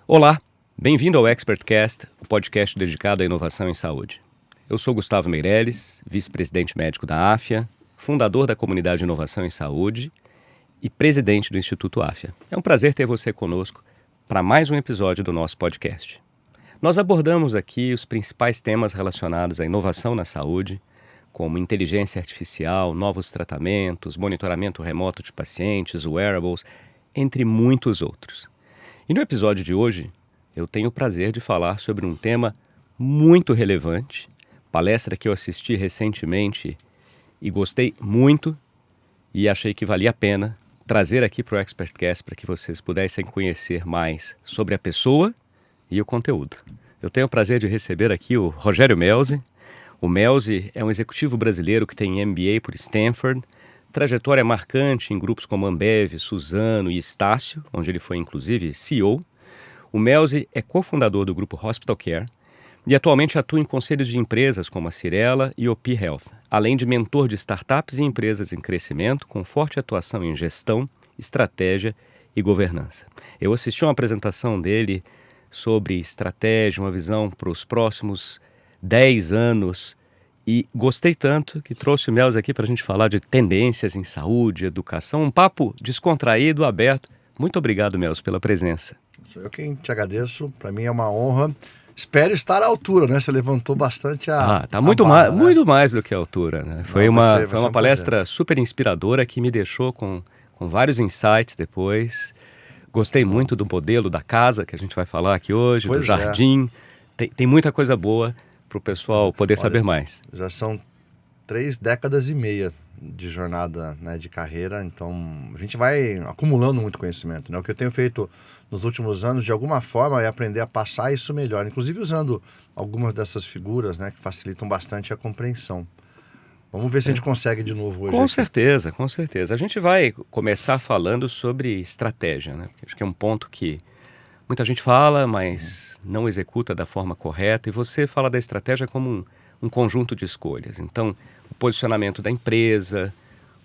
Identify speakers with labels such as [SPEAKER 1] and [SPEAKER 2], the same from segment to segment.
[SPEAKER 1] Olá, bem-vindo ao ExpertCast, o podcast dedicado à inovação em saúde. Eu sou Gustavo Meirelles, vice-presidente médico da AFIA, fundador da Comunidade de Inovação em Saúde e presidente do Instituto AFIA. É um prazer ter você conosco para mais um episódio do nosso podcast. Nós abordamos aqui os principais temas relacionados à inovação na saúde, como inteligência artificial, novos tratamentos, monitoramento remoto de pacientes, wearables, entre muitos outros. E no episódio de hoje, eu tenho o prazer de falar sobre um tema muito relevante, palestra que eu assisti recentemente e gostei muito e achei que valia a pena trazer aqui para o ExpertCast para que vocês pudessem conhecer mais sobre a pessoa e o conteúdo. Eu tenho o prazer de receber aqui o Rogério Melzi. O Melzi é um executivo brasileiro que tem MBA por Stanford, trajetória marcante em grupos como Ambev, Suzano e Estácio, onde ele foi inclusive CEO. O Melzi é cofundador do grupo Hospital Care e atualmente atua em conselhos de empresas como a Cirela e OP Health, além de mentor de startups e empresas em crescimento com forte atuação em gestão, estratégia e governança. Eu assisti uma apresentação dele sobre estratégia, uma visão para os próximos 10 anos e gostei tanto que trouxe o Melzi aqui para a gente falar de tendências em saúde, educação, um papo descontraído, aberto. Muito obrigado, Melzi, pela presença.
[SPEAKER 2] Sou eu quem te agradeço, para mim é uma honra. Espero estar à altura, né? Você levantou bastante
[SPEAKER 1] tá muito
[SPEAKER 2] barra,
[SPEAKER 1] mais,
[SPEAKER 2] né?
[SPEAKER 1] muito mais do que a altura, né? Foi uma palestra
[SPEAKER 2] prazer.
[SPEAKER 1] super inspiradora que me deixou com vários insights depois. Gostei muito do modelo da casa que a gente vai falar aqui hoje, do jardim. Tem muita coisa boa para o pessoal poder saber mais.
[SPEAKER 2] Já são 3 décadas e meia de jornada, né, de carreira, então a gente vai acumulando muito conhecimento, né? O que eu tenho feito nos últimos anos, de alguma forma, é aprender a passar isso melhor, inclusive usando algumas dessas figuras, né, que facilitam bastante a compreensão. Vamos ver se a gente consegue de novo hoje.
[SPEAKER 1] Com certeza, com certeza. A gente vai começar falando sobre estratégia, né? Acho que é um ponto que muita gente fala, mas não executa da forma correta. E você fala da estratégia como um conjunto de escolhas. Então, o posicionamento da empresa,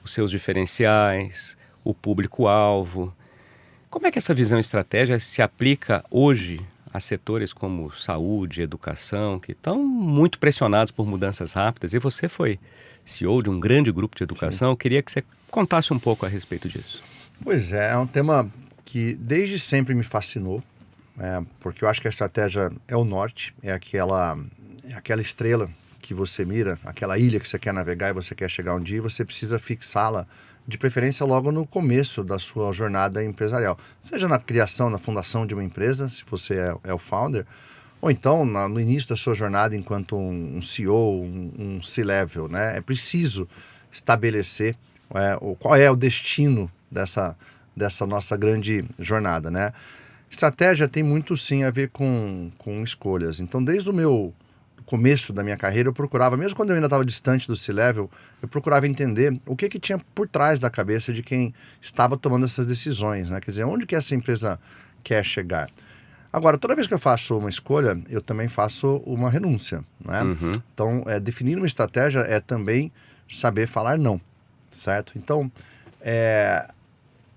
[SPEAKER 1] os seus diferenciais, o público-alvo. Como é que essa visão estratégia se aplica hoje a setores como saúde, educação, que estão muito pressionados por mudanças rápidas? E você foi CEO de um grande grupo de educação. Eu queria que você contasse um pouco a respeito disso.
[SPEAKER 2] Pois é um tema que desde sempre me fascinou, porque eu acho que a estratégia é o norte, é aquela estrela que você mira, aquela ilha que você quer navegar e você quer chegar um dia, e você precisa fixá-la, de preferência logo no começo da sua jornada empresarial. Seja na criação, na fundação de uma empresa, se você é o founder, ou então no início da sua jornada enquanto um CEO, um C-level, né? É preciso estabelecer qual é o destino dessa nossa grande jornada, né? Estratégia tem muito sim a ver com escolhas. Então, desde o meu começo da minha carreira, eu procurava, mesmo quando eu ainda estava distante do C-Level, eu procurava entender o que tinha por trás da cabeça de quem estava tomando essas decisões, né? Quer dizer, onde que essa empresa quer chegar. Agora, toda vez que eu faço uma escolha, eu também faço uma renúncia, né?
[SPEAKER 1] Uhum.
[SPEAKER 2] Então, definir uma estratégia é também saber falar não, certo? Então,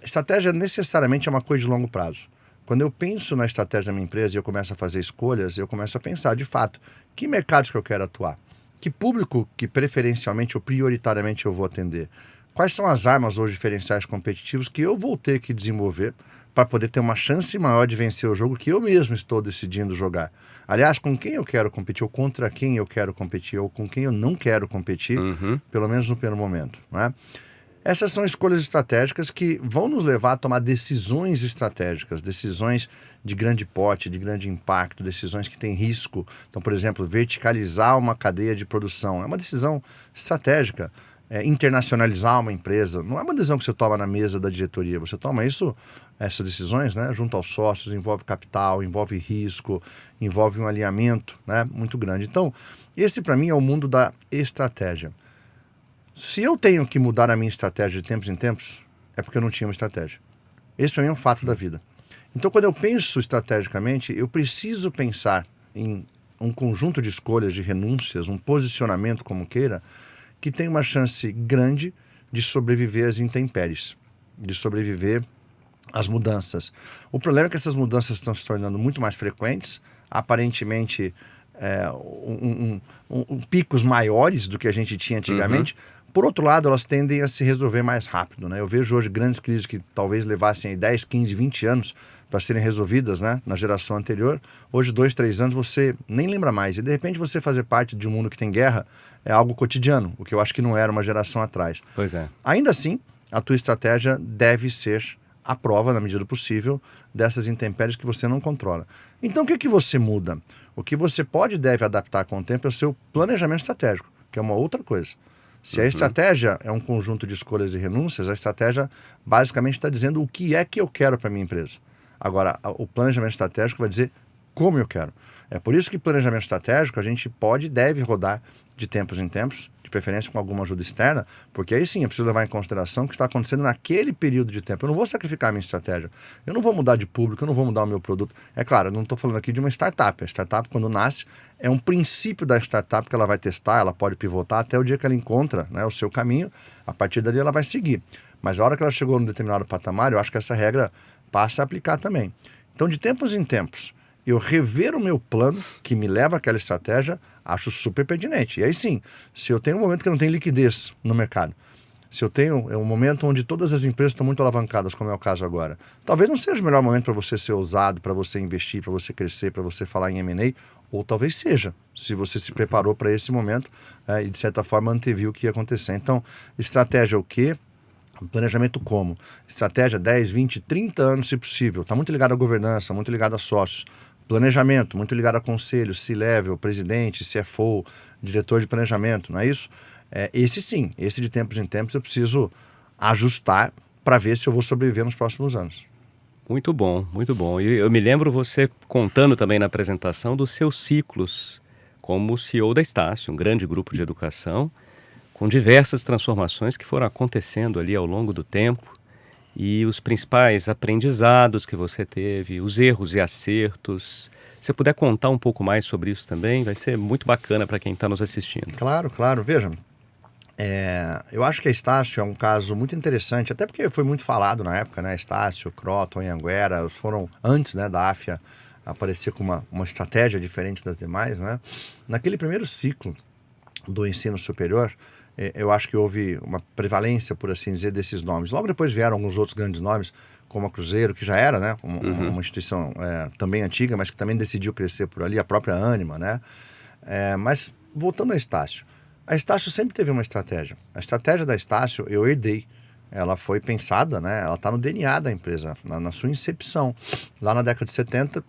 [SPEAKER 2] estratégia necessariamente é uma coisa de longo prazo. Quando eu penso na estratégia da minha empresa e eu começo a fazer escolhas, eu começo a pensar, de fato, que mercados que eu quero atuar? Que público que preferencialmente ou prioritariamente eu vou atender? Quais são as armas ou diferenciais competitivos que eu vou ter que desenvolver para poder ter uma chance maior de vencer o jogo que eu mesmo estou decidindo jogar? Aliás, com quem eu quero competir, ou contra quem eu quero competir, ou com quem eu não quero competir, pelo menos no primeiro momento, né? Essas são escolhas estratégicas que vão nos levar a tomar decisões estratégicas, decisões de grande porte, de grande impacto, decisões que têm risco. Então, por exemplo, verticalizar uma cadeia de produção é uma decisão estratégica. Internacionalizar uma empresa não é uma decisão que você toma na mesa da diretoria, você toma essas decisões, né, junto aos sócios, envolve capital, envolve risco, envolve um alinhamento, né, muito grande. Então, esse para mim é o mundo da estratégia. Se eu tenho que mudar a minha estratégia de tempos em tempos, é porque eu não tinha uma estratégia. Esse para mim é um fato da vida. Então, quando eu penso estrategicamente, eu preciso pensar em um conjunto de escolhas, de renúncias, um posicionamento como queira, que tem uma chance grande de sobreviver às intempéries, de sobreviver às mudanças. O problema é que essas mudanças estão se tornando muito mais frequentes, aparentemente picos maiores do que a gente tinha antigamente. Por outro lado, elas tendem a se resolver mais rápido, né? Eu vejo hoje grandes crises que talvez levassem 10, 15, 20 anos para serem resolvidas, né? Na geração anterior. Hoje, 2, 3 anos, você nem lembra mais. E, de repente, você fazer parte de um mundo que tem guerra é algo cotidiano, o que eu acho que não era uma geração atrás.
[SPEAKER 1] Pois é.
[SPEAKER 2] Ainda assim, a tua estratégia deve ser a prova, na medida do possível, dessas intempéries que você não controla. Então, o que você muda? O que você pode e deve adaptar com o tempo é o seu planejamento estratégico, que é uma outra coisa. Se a estratégia é um conjunto de escolhas e renúncias, a estratégia basicamente está dizendo o que é que eu quero para a minha empresa. Agora, o planejamento estratégico vai dizer como eu quero. É por isso que planejamento estratégico a gente pode e deve rodar de tempos em tempos, de preferência com alguma ajuda externa, porque aí sim é preciso levar em consideração o que está acontecendo naquele período de tempo. Eu não vou sacrificar a minha estratégia, eu não vou mudar de público, eu não vou mudar o meu produto. É claro, eu não estou falando aqui de uma startup. A startup, quando nasce, é um princípio da startup que ela vai testar, ela pode pivotar até o dia que ela encontra, né, o seu caminho, a partir dali ela vai seguir. Mas a hora que ela chegou num determinado patamar, eu acho que essa regra passa a aplicar também. Então, de tempos em tempos, eu rever o meu plano que me leva àquela estratégia, acho super pertinente. E aí sim, se eu tenho um momento que eu não tenho liquidez no mercado, se eu tenho um momento onde todas as empresas estão muito alavancadas, como é o caso agora, talvez não seja o melhor momento para você ser ousado, para você investir, para você crescer, para você falar em M&A, ou talvez seja, se você se preparou para esse momento e de certa forma anteviu o que ia acontecer. Então, estratégia o quê? Planejamento como? Estratégia 10, 20, 30 anos se possível. Está muito ligado à governança, muito ligado a sócios. Planejamento, muito ligado a conselhos, C-level, presidente, CFO, diretor de planejamento, não é isso? Esse sim, esse de tempos em tempos eu preciso ajustar para ver se eu vou sobreviver nos próximos anos.
[SPEAKER 1] Muito bom, muito bom. E eu me lembro você contando também na apresentação dos seus ciclos como CEO da Estácio, um grande grupo de educação, com diversas transformações que foram acontecendo ali ao longo do tempo e os principais aprendizados que você teve, os erros e acertos. Se você puder contar um pouco mais sobre isso também, vai ser muito bacana para quem está nos assistindo.
[SPEAKER 2] Claro, claro. Veja, eu acho que a Estácio é um caso muito interessante, até porque foi muito falado na época, né? Estácio, Croton, Anhanguera, foram antes, né, da AFIA aparecer com uma estratégia diferente das demais, né? Naquele primeiro ciclo do ensino superior, eu acho que houve uma prevalência, por assim dizer, desses nomes. Logo depois vieram alguns outros grandes nomes, como a Cruzeiro, que já era, né, uma instituição também antiga, mas que também decidiu crescer por ali, a própria Ânima, né? Mas, voltando a Estácio, a Estácio sempre teve uma estratégia. A estratégia da Estácio eu herdei. Ela foi pensada, né, ela está no DNA da empresa, na sua incepção. Lá na década de 70,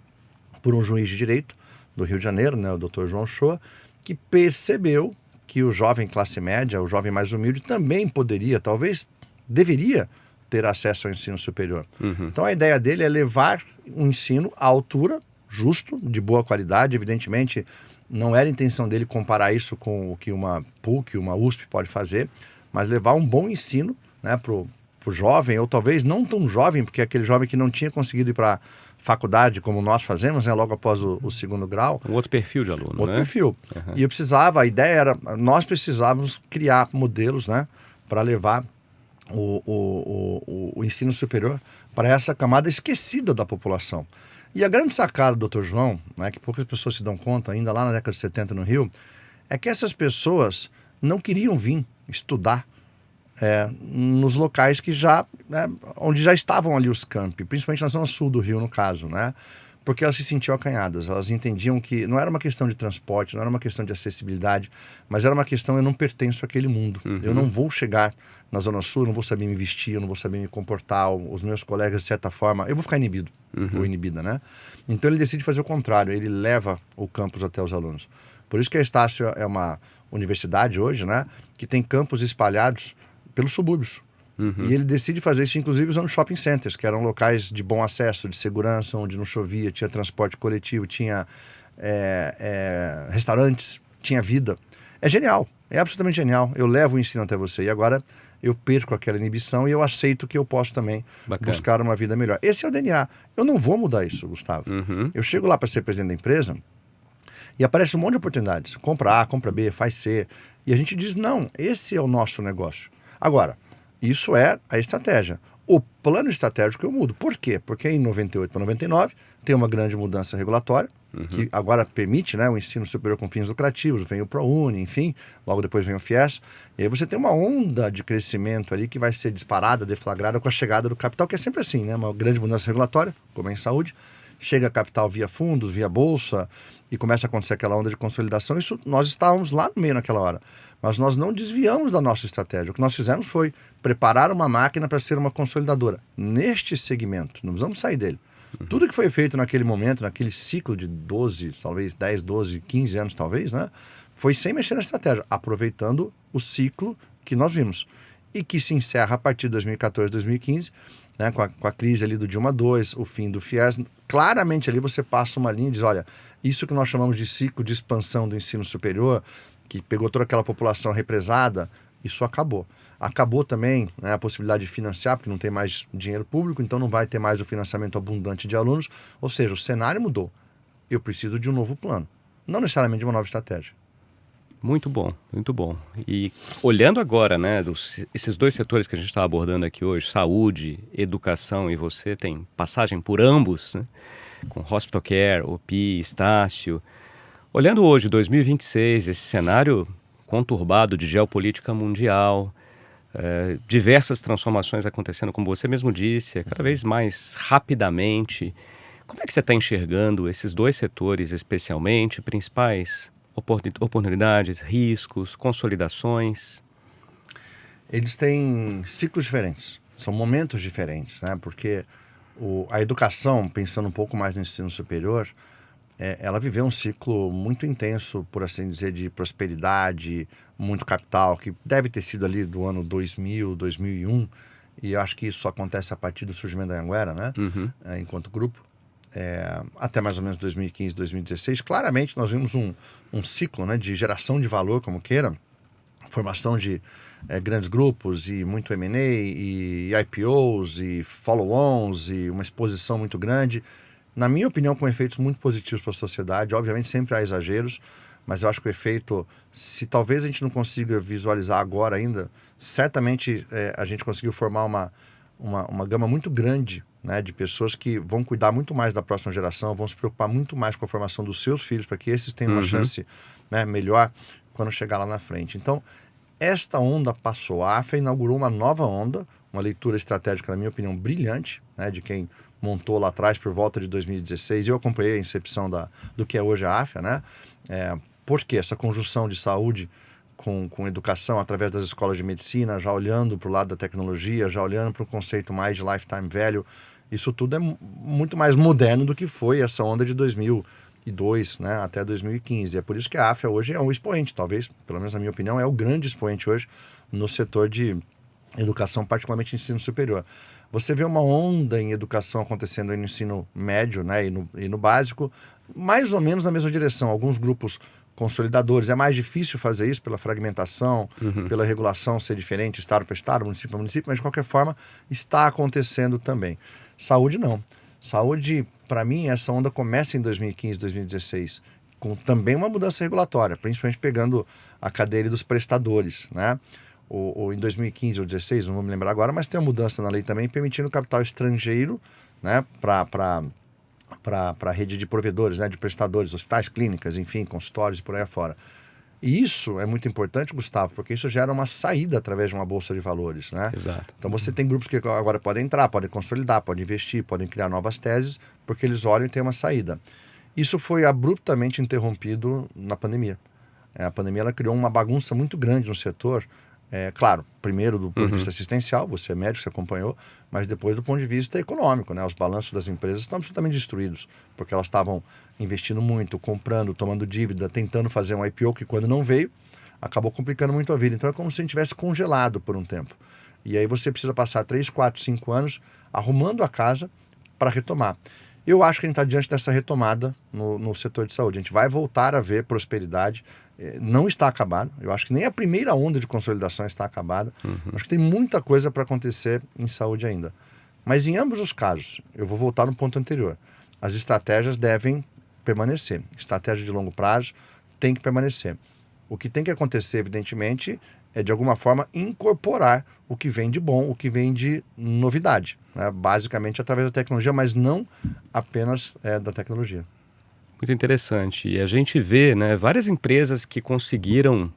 [SPEAKER 2] por um juiz de direito do Rio de Janeiro, né, o Dr. João Shoa, que percebeu que o jovem classe média, o jovem mais humilde, também poderia, talvez deveria ter acesso ao ensino superior. Então a ideia dele é levar o ensino à altura, justo, de boa qualidade. Evidentemente, não era a intenção dele comparar isso com o que uma PUC, uma USP pode fazer, mas levar um bom ensino, né, pro jovem, ou talvez não tão jovem, porque é aquele jovem que não tinha conseguido ir para faculdade, como nós fazemos, né, logo após o segundo grau.
[SPEAKER 1] Um outro perfil de aluno,
[SPEAKER 2] outro perfil. E a ideia era, nós precisávamos criar modelos, né, para levar o ensino superior para essa camada esquecida da população. E a grande sacada do Dr. João, né, que poucas pessoas se dão conta, ainda lá na década de 70 no Rio, é que essas pessoas não queriam vir estudar nos locais que onde já estavam ali os campi, principalmente na zona sul do Rio, no caso, né? Porque elas se sentiam acanhadas, elas entendiam que não era uma questão de transporte, não era uma questão de acessibilidade, mas era uma questão, eu não pertenço àquele mundo. Eu não vou chegar na zona sul, eu não vou saber me vestir, eu não vou saber me comportar, os meus colegas, de certa forma, eu vou ficar inibido, ou inibida, né? Então ele decide fazer o contrário, ele leva o campus até os alunos. Por isso que a Estácio é uma universidade hoje, né, que tem campos espalhados pelos subúrbios. E ele decide fazer isso, inclusive, usando shopping centers, que eram locais de bom acesso, de segurança, onde não chovia, tinha transporte coletivo, tinha restaurantes, tinha vida. É genial, é absolutamente genial. Eu levo o ensino até você e agora eu perco aquela inibição e eu aceito que eu posso também buscar uma vida melhor. Esse é o DNA. Eu não vou mudar isso, Gustavo. Eu chego lá para ser presidente da empresa e aparece um monte de oportunidades. Compra A, compra B, faz C. E a gente diz, não, esse é o nosso negócio. Agora, Isso é a estratégia. O plano estratégico eu mudo. Por quê? Porque em 98 para 99 tem uma grande mudança regulatória, que agora permite, né, o ensino superior com fins lucrativos, vem o ProUni, enfim, logo depois vem o FIES, e aí você tem uma onda de crescimento ali que vai ser disparada, deflagrada com a chegada do capital, que é sempre assim, né, uma grande mudança regulatória, como é em saúde, chega capital via fundos, via bolsa, e começa a acontecer aquela onda de consolidação. Isso nós estávamos lá no meio naquela hora, mas nós não desviamos da nossa estratégia. O que nós fizemos foi preparar uma máquina para ser uma consolidadora neste segmento, não precisamos sair dele. Tudo que foi feito naquele momento, naquele ciclo de 12, talvez 10, 12, 15 anos talvez, né, foi sem mexer na estratégia, aproveitando o ciclo que nós vimos. E que se encerra a partir de 2014, 2015, né, com a crise ali do Dilma II, o fim do FIES. Claramente ali você passa uma linha e diz, olha, isso que nós chamamos de ciclo de expansão do ensino superior, que pegou toda aquela população represada, isso acabou. Acabou também, né, a possibilidade de financiar, porque não tem mais dinheiro público, então não vai ter mais o financiamento abundante de alunos. Ou seja, o cenário mudou. Eu preciso de um novo plano, não necessariamente de uma nova estratégia.
[SPEAKER 1] Muito bom, muito bom. E olhando agora, né, esses dois setores que a gente está abordando aqui hoje, saúde, educação, e você tem passagem por ambos, né, com Hospital Care, OPI, Estácio. Olhando hoje, 2026, esse cenário conturbado de geopolítica mundial, diversas transformações acontecendo, como você mesmo disse, cada vez mais rapidamente. Como é que você está enxergando esses dois setores especialmente, principais oportunidades, riscos, consolidações?
[SPEAKER 2] Eles têm ciclos diferentes, são momentos diferentes, né? Porque a educação, pensando um pouco mais no ensino superior, ela viveu um ciclo muito intenso, por assim dizer, de prosperidade, muito capital, que deve ter sido ali do ano 2000, 2001, e eu acho que isso acontece a partir do surgimento da Anhanguera, né? Enquanto grupo, até mais ou menos 2015, 2016. Claramente nós vimos um ciclo, né, de geração de valor, como queira, formação de grandes grupos e muito M&A e IPOs e follow-ons e uma exposição muito grande, na minha opinião, com efeitos muito positivos para a sociedade. Obviamente sempre há exageros, mas eu acho que o efeito, se talvez a gente não consiga visualizar agora ainda, certamente a gente conseguiu formar uma gama muito grande, né, de pessoas que vão cuidar muito mais da próxima geração, vão se preocupar muito mais com a formação dos seus filhos, para que esses tenham uma chance, né, melhor quando chegar lá na frente. Então, esta onda passou. A AFA inaugurou uma nova onda, uma leitura estratégica, na minha opinião, brilhante, né, de quem montou lá atrás por volta de 2016. Eu acompanhei a incepção do que é hoje a AFA, né? Porque essa conjunção de saúde com educação através das escolas de medicina, já olhando para o lado da tecnologia, já olhando para o conceito mais de lifetime value, isso tudo é muito mais moderno do que foi essa onda de 2002, né, até 2015. É por isso que a AFA hoje é um expoente, talvez, pelo menos na minha opinião, é o grande expoente hoje no setor de educação, particularmente ensino superior. Você vê uma onda em educação acontecendo no ensino médio, né, e no básico, mais ou menos na mesma direção. Alguns grupos consolidadores, é mais difícil fazer isso pela fragmentação, pela regulação ser diferente, estado para estado, município para município, mas de qualquer forma está acontecendo também. Saúde não. Saúde, para mim, essa onda começa em 2015, 2016, com também uma mudança regulatória, principalmente pegando a cadeia dos prestadores, né? Ou em 2015 ou 2016, não vou me lembrar agora, mas tem uma mudança na lei também permitindo capital estrangeiro, né, para a rede de provedores, né, de prestadores, hospitais, clínicas, enfim, consultórios e por aí afora. E isso é muito importante, Gustavo, porque isso gera uma saída através de uma bolsa de valores, né?
[SPEAKER 1] Exato.
[SPEAKER 2] Então você tem grupos que agora podem entrar, podem consolidar, podem investir, podem criar novas teses, porque eles olham e têm uma saída. Isso foi abruptamente interrompido na pandemia. A pandemia ela criou uma bagunça muito grande no setor. Claro, primeiro do ponto de vista assistencial, você é médico, você acompanhou, mas depois do ponto de vista econômico, né? Os balanços das empresas estão absolutamente destruídos, porque elas estavam investindo muito, comprando, tomando dívida, tentando fazer um IPO que quando não veio, acabou complicando muito a vida. Então é como se a gente tivesse congelado por um tempo. E aí você precisa passar 3, 4, 5 anos arrumando a casa para retomar. Eu acho que a gente está diante dessa retomada no setor de saúde. A gente vai voltar a ver prosperidade. Não está acabado. Eu acho que nem a primeira onda de consolidação está acabada. Acho que tem muita coisa para acontecer em saúde ainda. Mas em ambos os casos, eu vou voltar no ponto anterior. As estratégias devem permanecer. Estratégia de longo prazo tem que permanecer. O que tem que acontecer, evidentemente, é de alguma forma incorporar o que vem de bom, o que vem de novidade, né? Basicamente através da tecnologia, mas não apenas da tecnologia.
[SPEAKER 1] Muito interessante. E a gente vê, né, várias empresas que conseguiram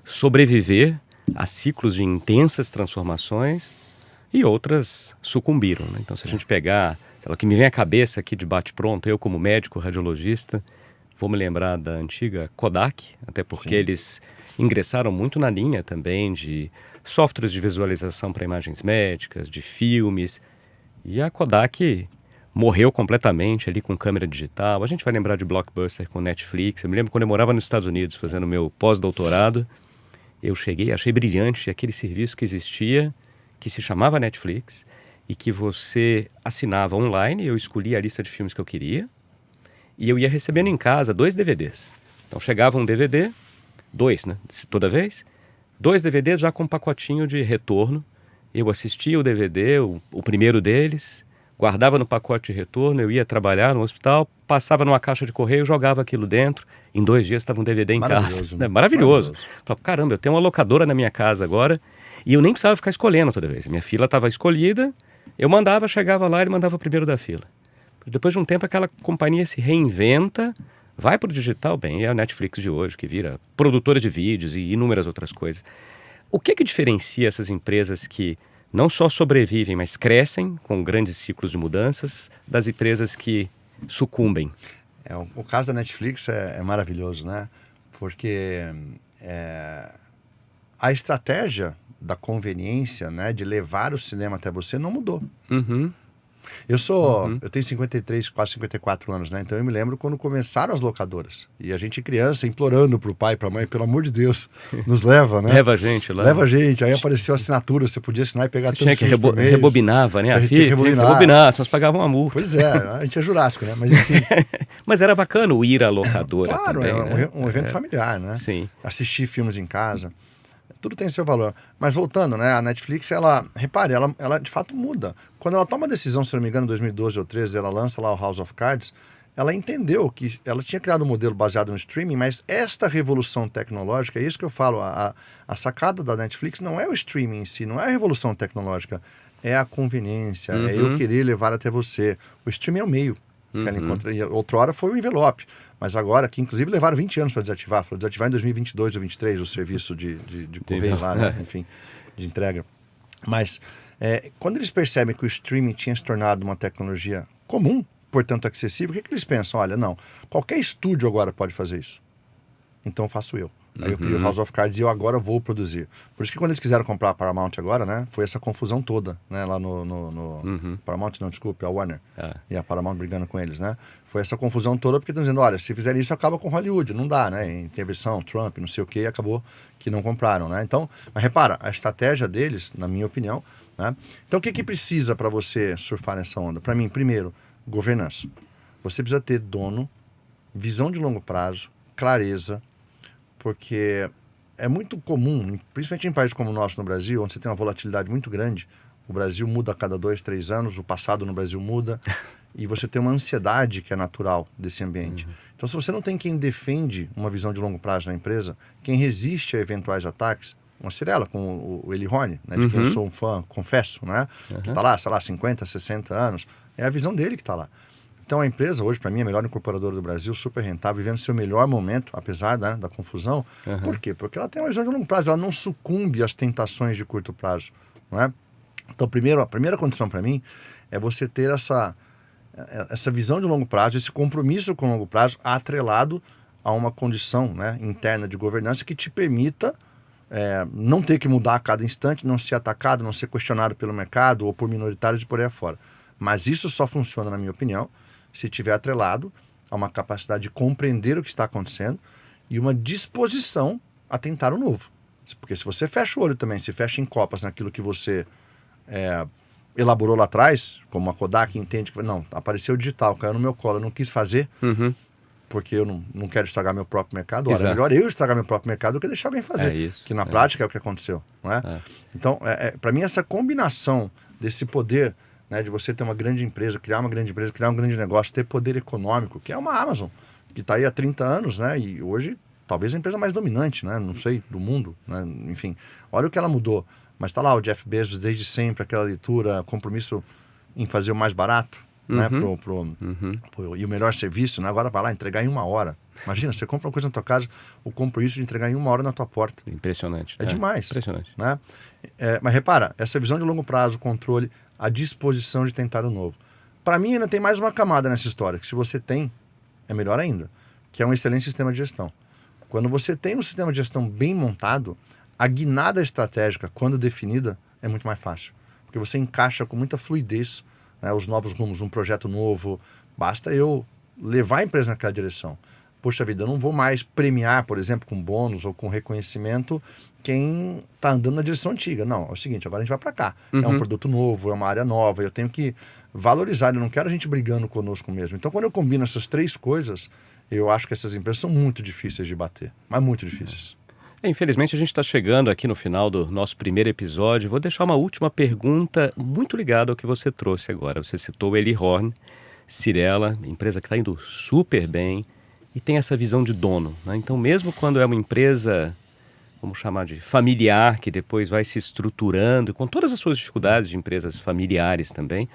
[SPEAKER 1] sobreviver a ciclos de intensas transformações e outras sucumbiram, né? Então, se a gente pegar, sei lá, o que me vem à cabeça aqui de bate-pronto, eu como médico radiologista, vou me lembrar da antiga Kodak, até porque
[SPEAKER 2] Sim.
[SPEAKER 1] eles ingressaram muito na linha também de softwares de visualização para imagens médicas, de filmes, e a Kodak morreu completamente ali com câmera digital. A gente vai lembrar de Blockbuster com Netflix. Eu me lembro quando eu morava nos Estados Unidos fazendo meu pós-doutorado, eu cheguei, achei brilhante aquele serviço que existia, que se chamava Netflix, e que você assinava online, eu escolhia a lista de filmes que eu queria, e eu ia recebendo em casa 2 DVDs. Então chegava um DVD, 2, né, toda vez, 2 DVDs já com um pacotinho de retorno. Eu assistia o DVD, o primeiro deles, guardava no pacote de retorno, eu ia trabalhar no hospital, passava numa caixa de correio, jogava aquilo dentro, em 2 dias estava um DVD em casa.
[SPEAKER 2] Né?
[SPEAKER 1] Maravilhoso. Falava, caramba, eu tenho uma locadora na minha casa agora, e eu nem precisava ficar escolhendo toda vez. Minha fila estava escolhida, eu mandava, chegava lá e ele mandava o primeiro da fila. Depois de um tempo aquela companhia se reinventa, vai para o digital, bem, é a Netflix de hoje, que vira produtora de vídeos e inúmeras outras coisas. O que diferencia essas empresas que não só sobrevivem, mas crescem com grandes ciclos de mudanças, das empresas que sucumbem?
[SPEAKER 2] O caso da Netflix é maravilhoso, né? Porque a estratégia da conveniência, né, de levar o cinema até você não mudou.
[SPEAKER 1] Uhum.
[SPEAKER 2] Eu tenho 53, quase 54 anos, né? Então eu me lembro quando começaram as locadoras. E a gente criança implorando pro pai, pra mãe, pelo amor de Deus, nos leva, né?
[SPEAKER 1] Leva a gente lá.
[SPEAKER 2] Leva a gente. Aí apareceu a assinatura, você podia assinar e pegar
[SPEAKER 1] Você tinha que rebobinava, né?
[SPEAKER 2] Você tinha que
[SPEAKER 1] rebobinar, senão você pagava uma multa.
[SPEAKER 2] Pois é, a gente é jurássico, né? Mas enfim.
[SPEAKER 1] Mas era bacana o ir à locadora
[SPEAKER 2] Claro,
[SPEAKER 1] também, né?
[SPEAKER 2] um evento familiar, né?
[SPEAKER 1] Sim.
[SPEAKER 2] Assistir filmes em casa. Tudo tem seu valor. Mas voltando, né? A Netflix, repare, ela de fato muda. Quando ela toma a decisão, se não me engano, em 2012 ou 2013, ela lança lá o House of Cards, ela entendeu que ela tinha criado um modelo baseado no streaming, mas esta revolução tecnológica, é isso que eu falo, a sacada da Netflix não é o streaming em si, não é a revolução tecnológica, é a conveniência, é eu querer levar até você. O streaming é o meio que ela encontra. E outrora foi o envelope. Mas agora, que inclusive levaram 20 anos para desativar, foram desativar em 2022 ou 2023 o serviço de correio lá, né? Enfim, de entrega. Mas quando eles percebem que o streaming tinha se tornado uma tecnologia comum, portanto acessível, o que eles pensam? Olha, não, qualquer estúdio agora pode fazer isso. Então faço eu. Aí eu crio o House of Cards e eu agora vou produzir. Por isso que quando eles quiseram comprar a Paramount agora, né? Foi essa confusão toda, né? Lá no Paramount, não, desculpe, a Warner. E a Paramount brigando com eles, né? Foi essa confusão toda porque estão dizendo, olha, se fizerem isso acaba com Hollywood. Não dá, né? Intervenção, Trump, não sei o que, e acabou que não compraram, né? Então, mas repara, a estratégia deles, na minha opinião, né? Então o que precisa para você surfar nessa onda? Para mim, primeiro, governança. Você precisa ter dono, visão de longo prazo, clareza, porque é muito comum, principalmente em países como o nosso no Brasil, onde você tem uma volatilidade muito grande, o Brasil muda a cada 2, 3 anos, o passado no Brasil muda, e você tem uma ansiedade que é natural desse ambiente. Então, se você não tem quem defende uma visão de longo prazo na empresa, quem resiste a eventuais ataques, uma Cirela com o Eli Horne, né, de quem eu sou um fã, confesso, né, que está lá, sei lá, 50, 60 anos, é a visão dele que está lá. Então a empresa hoje, para mim, é a melhor incorporadora do Brasil, super rentável, vivendo seu melhor momento, apesar da confusão. Por quê? Porque ela tem uma visão de longo prazo, ela não sucumbe às tentações de curto prazo, não é? Então, a primeira condição para mim é você ter essa visão de longo prazo, esse compromisso com o longo prazo atrelado a uma condição, né, interna de governança que te permita não ter que mudar a cada instante, não ser atacado, não ser questionado pelo mercado ou por minoritários e por aí afora. Mas isso só funciona, na minha opinião, se estiver atrelado a uma capacidade de compreender o que está acontecendo e uma disposição a tentar o novo. Porque se você fecha o olho também, se fecha em copas naquilo que você elaborou lá atrás, como a Kodak entende que não, apareceu digital, caiu no meu colo, eu não quis fazer, porque eu não quero estragar meu próprio mercado. Olha, é melhor eu estragar meu próprio mercado do que deixar alguém fazer. Que na prática é o que aconteceu. Não é? Então, para mim, essa combinação desse poder, né, de você ter uma grande empresa, criar uma grande empresa, criar um grande negócio, ter poder econômico, que é uma Amazon, que está aí há 30 anos, né, e hoje talvez a empresa mais dominante, né? Não sei, do mundo, né? Enfim, olha o que ela mudou. Mas está lá o Jeff Bezos desde sempre, aquela leitura, compromisso em fazer o mais barato, né? E o melhor serviço, né? Agora vai lá entregar em 1 hora. Imagina, você compra uma coisa na tua casa, o compromisso de entregar em 1 hora na tua porta.
[SPEAKER 1] Impressionante.
[SPEAKER 2] É demais.
[SPEAKER 1] Impressionante.
[SPEAKER 2] Né? Mas repara, essa visão de longo prazo, o controle, a disposição de tentar o novo. Para mim ainda tem mais uma camada nessa história, que se você tem, é melhor ainda, que é um excelente sistema de gestão. Quando você tem um sistema de gestão bem montado, a guinada estratégica, quando definida, é muito mais fácil. Porque você encaixa com muita fluidez, né, os novos rumos, um projeto novo. Basta eu levar a empresa naquela direção. Poxa vida, eu não vou mais premiar, por exemplo, com bônus ou com reconhecimento quem está andando na direção antiga. Não, é o seguinte, agora a gente vai para cá. É um produto novo, é uma área nova, eu tenho que valorizar, eu não quero a gente brigando conosco mesmo. Então, quando eu combino essas 3 coisas, eu acho que essas empresas são muito difíceis de bater, mas muito difíceis.
[SPEAKER 1] Infelizmente, a gente está chegando aqui no final do nosso primeiro episódio. Vou deixar uma última pergunta muito ligada ao que você trouxe agora. Você citou o Eli Horn, Cirela, empresa que está indo super bem e tem essa visão de dono, né? Então, mesmo quando é uma empresa, vamos chamar de familiar, que depois vai se estruturando, com todas as suas dificuldades de empresas familiares também,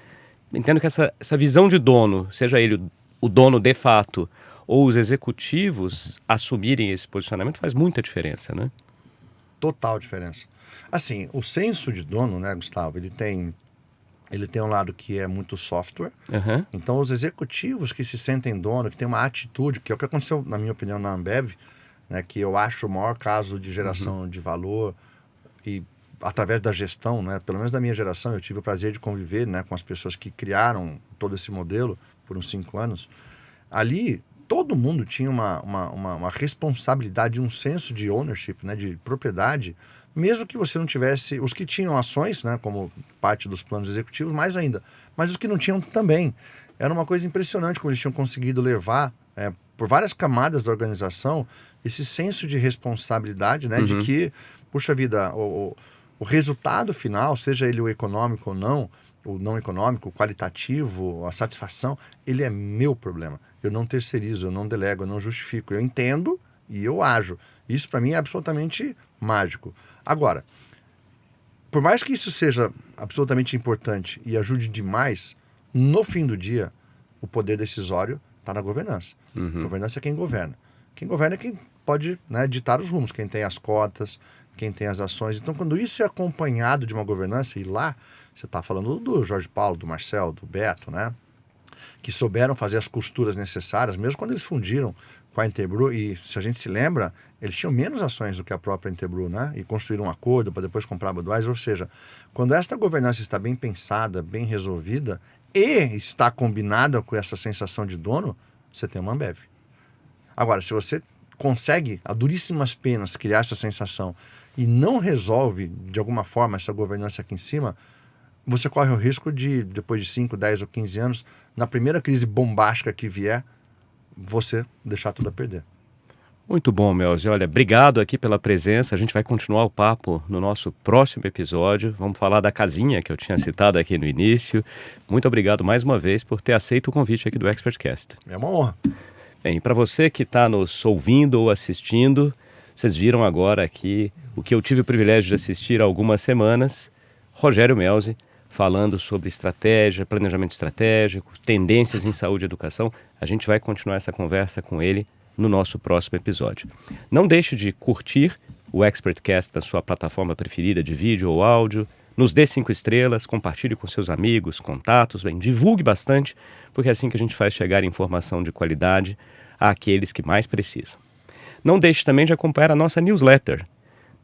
[SPEAKER 1] entendo que essa visão de dono, seja ele o dono de fato ou os executivos assumirem esse posicionamento, faz muita diferença, né?
[SPEAKER 2] Total diferença. Assim, o senso de dono, né, Gustavo, ele tem um lado que é muito software. Então, os executivos que se sentem dono, que têm uma atitude, que é o que aconteceu, na minha opinião, na Ambev, né, que eu acho o maior caso de geração de valor e através da gestão, né, pelo menos da minha geração, eu tive o prazer de conviver, né, com as pessoas que criaram todo esse modelo por uns 5 anos. Ali, todo mundo tinha uma responsabilidade, um senso de ownership, né, de propriedade, mesmo que você não tivesse, os que tinham ações, né, como parte dos planos executivos, mais ainda, mas os que não tinham também. Era uma coisa impressionante como eles tinham conseguido levar, por várias camadas da organização, esse senso de responsabilidade, né, de que, puxa vida, o resultado final, seja ele o econômico ou não, o não econômico, o qualitativo, a satisfação, ele é meu problema. Eu não terceirizo, eu não delego, eu não justifico. Eu entendo e eu ajo. Isso para mim é absolutamente mágico. Agora, por mais que isso seja absolutamente importante e ajude demais, no fim do dia, o poder decisório está na governança. Governança é quem governa. Quem governa é quem pode, né, ditar os rumos, quem tem as cotas, quem tem as ações. Então, quando isso é acompanhado de uma governança, e lá você está falando do Jorge Paulo, do Marcel, do Beto, né? Que souberam fazer as costuras necessárias, mesmo quando eles fundiram com a Interbrew, e se a gente se lembra, eles tinham menos ações do que a própria Interbrew, né? E construíram um acordo para depois comprar a Budweiser. Ou seja, quando esta governança está bem pensada, bem resolvida, e está combinada com essa sensação de dono, você tem uma Ambev. Agora, se você consegue, a duríssimas penas, criar essa sensação e não resolve, de alguma forma, essa governança aqui em cima, você corre o risco de, depois de 5, 10 ou 15 anos, na primeira crise bombástica que vier, você deixar tudo a perder.
[SPEAKER 1] Muito bom, Melzi. Olha, obrigado aqui pela presença. A gente vai continuar o papo no nosso próximo episódio. Vamos falar da casinha que eu tinha citado aqui no início. Muito obrigado mais uma vez por ter aceito o convite aqui do ExpertCast.
[SPEAKER 2] É uma honra.
[SPEAKER 1] Bem, para você que está nos ouvindo ou assistindo, vocês viram agora aqui o que eu tive o privilégio de assistir há algumas semanas, Rogério Melzi, falando sobre estratégia, planejamento estratégico, tendências em saúde e educação. A gente vai continuar essa conversa com ele no nosso próximo episódio. Não deixe de curtir o ExpertCast na sua plataforma preferida de vídeo ou áudio. Nos dê 5 estrelas, compartilhe com seus amigos, contatos, divulgue bastante, porque é assim que a gente faz chegar informação de qualidade àqueles que mais precisam. Não deixe também de acompanhar a nossa newsletter.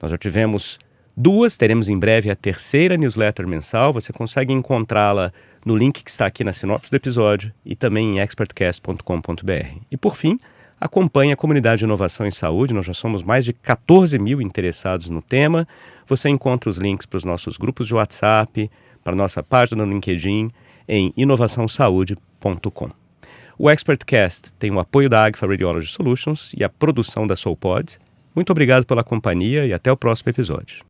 [SPEAKER 1] Nós já tivemos 2, teremos em breve a 3ª newsletter mensal. Você consegue encontrá-la no link que está aqui na sinopse do episódio e também em expertcast.com.br. E por fim, acompanhe a comunidade de inovação em saúde. Nós já somos mais de 14 mil interessados no tema. Você encontra os links para os nossos grupos de WhatsApp, para a nossa página no LinkedIn, em inovaçãosaude.com. O ExpertCast tem o apoio da Agfa Radiology Solutions e a produção da SoulPod. Muito obrigado pela companhia e até o próximo episódio.